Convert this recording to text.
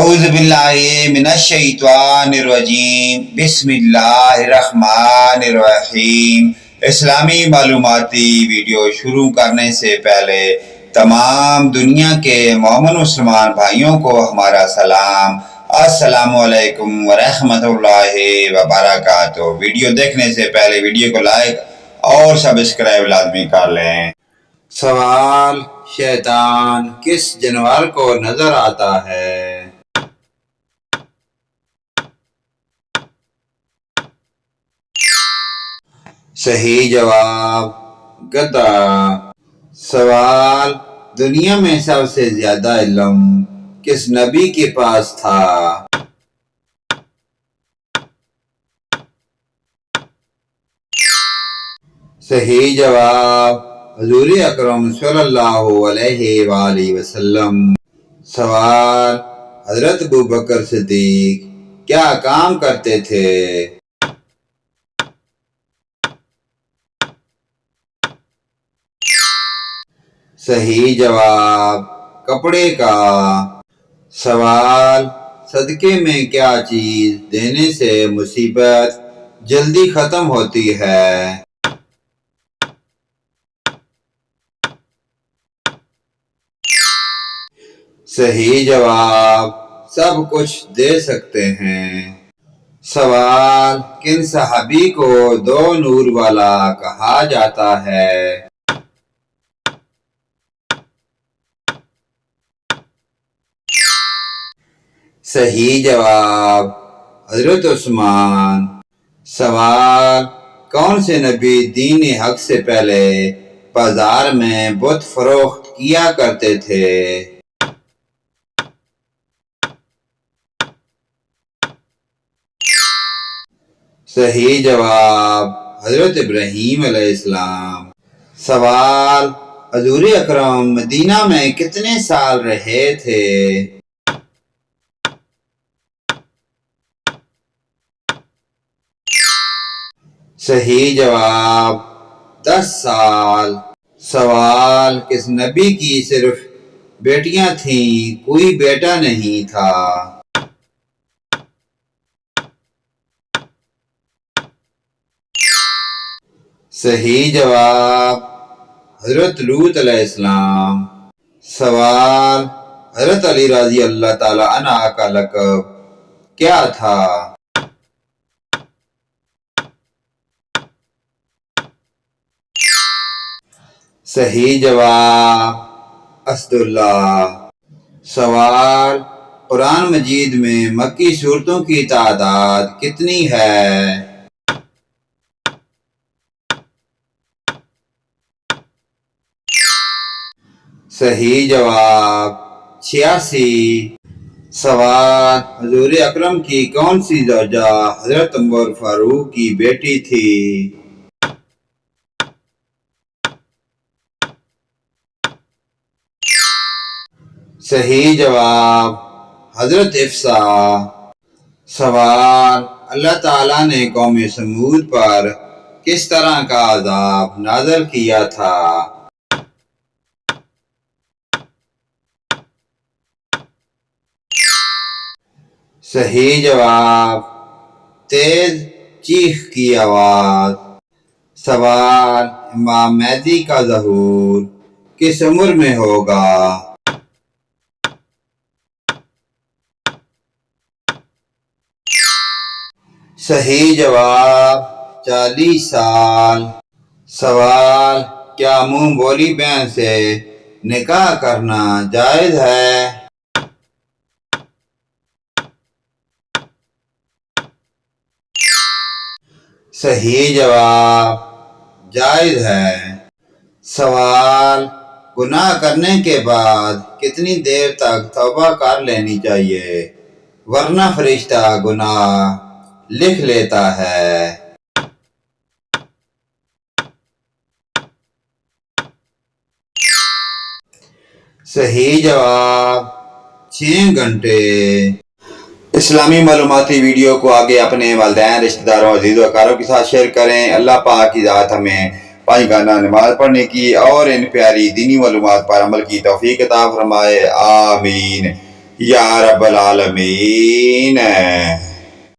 اعوذ باللہ من الشیطان الرجیم بسم اللہ الرحمن الرحیم۔ اسلامی معلوماتی ویڈیو شروع کرنے سے پہلے تمام دنیا کے مومن مسلمان بھائیوں کو ہمارا سلام، السلام علیکم ورحمۃ اللہ وبرکاتہ۔ ویڈیو دیکھنے سے پہلے ویڈیو کو لائک اور سبسکرائب لازمی کر لیں۔ سوال: شیطان کس جانور کو نظر آتا ہے؟ صحیح جواب گدھا۔ سوال: دنیا میں سب سے زیادہ علم کس نبی کے پاس تھا؟ صحیح جواب حضور اکرم صلی اللہ علیہ وآلہ وسلم۔ سوال: حضرت ابوبکر صدیق کیا کام کرتے تھے؟ صحیح جواب کپڑے کا۔ سوال: صدقے میں کیا چیز دینے سے مصیبت جلدی ختم ہوتی ہے؟ صحیح جواب سب کچھ دے سکتے ہیں۔ سوال: کن صحابی کو دو نور والا کہا جاتا ہے؟ صحیح جواب حضرت عثمان۔ سوال: کون سے نبی دین حق سے پہلے بازار میں بت فروخت کیا کرتے تھے؟ صحیح جواب حضرت ابراہیم علیہ السلام۔ سوال: حضور اکرم مدینہ میں کتنے سال رہے تھے؟ صحیح جواب 10 سال۔ سوال: کس نبی کی صرف بیٹیاں تھیں، کوئی بیٹا نہیں تھا؟ صحیح جواب حضرت لوط علیہ السلام۔ سوال: حضرت علی رضی اللہ تعالی عنہ کا لقب کیا تھا؟ صحیح جواب اسد اللہ۔ سوال: قرآن مجید میں مکی سورتوں کی تعداد کتنی ہے؟ صحیح جواب 86۔ سوال: حضور اکرم کی کون سی زوجہ حضرت عمر فاروق کی بیٹی تھی؟ صحیح جواب حضرت حفصہ۔ سوال: اللہ تعالیٰ نے قوم سمود پر کس طرح کا عذاب نازل کیا تھا؟ صحیح جواب تیز چیخ کی آواز۔ سوال: امام مہدی کا ظہور کس عمر میں ہوگا؟ صحیح جواب 40 سال۔ سوال: کیا منہ بولی بہن سے نکاح کرنا جائز ہے؟ صحیح جواب جائز ہے۔ سوال: گناہ کرنے کے بعد کتنی دیر تک توبہ کر لینی چاہیے ورنہ فرشتہ گناہ لکھ لیتا ہے؟ صحیح جواب 6 گھنٹے۔ اسلامی معلوماتی ویڈیو کو آگے اپنے والدین، رشتہ داروں، عزیز و اقارب کے ساتھ شیئر کریں۔ اللہ پاک کی ذات ہمیں 5 گانا نماز پڑھنے کی اور ان پیاری دینی معلومات پر عمل کی توفیق عطا فرمائے، آمین۔ یا رب العالمین.